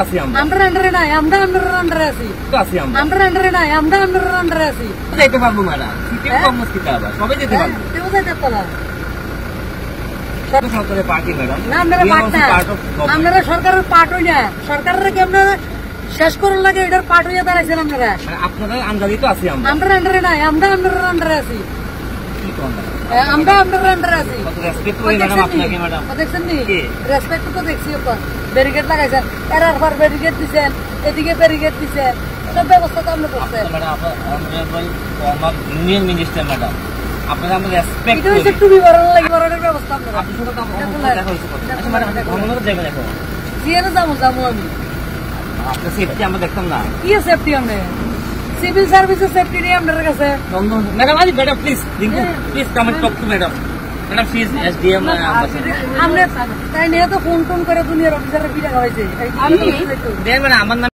আছি আমরা। আমরা আন্ডারে নাই, আমরা আন্ডারের আন্ডারে আছি। আছি আমরা। আমরা আন্ডারে নাই, আমরা আন্ডারের আন্ডারে আছি। যাইতে পারবো ম্যাডাম। সিটির কর্মসূচিতে আবার সবাই যেতে পারবো। কেউ যাইতে পারে না। সরকারের পার্টি ম্যাডাম। না, আপনারা পার্ট না। আপনারা সরকারের পার্ট হই না। সরকারের কি আপনারা শেষ করার লাগে এটার পার্ট হইয়া দাঁড়াইছেন আপনারা। আপনাদের আন্ডারই তো আছি আমরা। আমরা আন্ডারে নাই, আমরা আন্ডারের আন্ডারে আছি। কি করবেন? আমরা আন্ডারের আন্ডারে আছি। কত রেসপেক্ট করি ম্যাডাম আপনাকে ম্যাডাম। দেখছেন নি? রেসপেক্ট তো দেখছি এখন। ব্যারিকেড লাগাইছেন, এরার পর ব্যারিকেড দিচ্ছেন, এদিকে ব্যারিকেড দিচ্ছেন, সব ব্যবস্থা তো আপনি করছেন। ম্যাডাম আমার ইউনিয়ন মিনিস্টার ম্যাডাম, আপনারা আমরা রেসপেক্ট এটা করি। হচ্ছে টুবি ভরানোর লাগে ভরানোর ব্যবস্থা আপনারা। আপনার সাথে তো আমার দেখা হয়েছে। আচ্ছা ম্যাডাম, ভ্রমণের জায়গা দেখো। জিয়ারে যাবো আমি। আপনার সেফটি আমরা দেখতাম না। কি সেফটি আপনি? সিভিল সার্ভিসের সেফটি নেই আপনার কাছে। ম্যাডাম আজ madam please please come and talk to madam. Madam please SDM আমরা তাই নিয়ে তো ফোন টোন করে দুনিয়ার অফিসারের পিঠা খাওয়াইছে। ম্যাডাম আমার নাম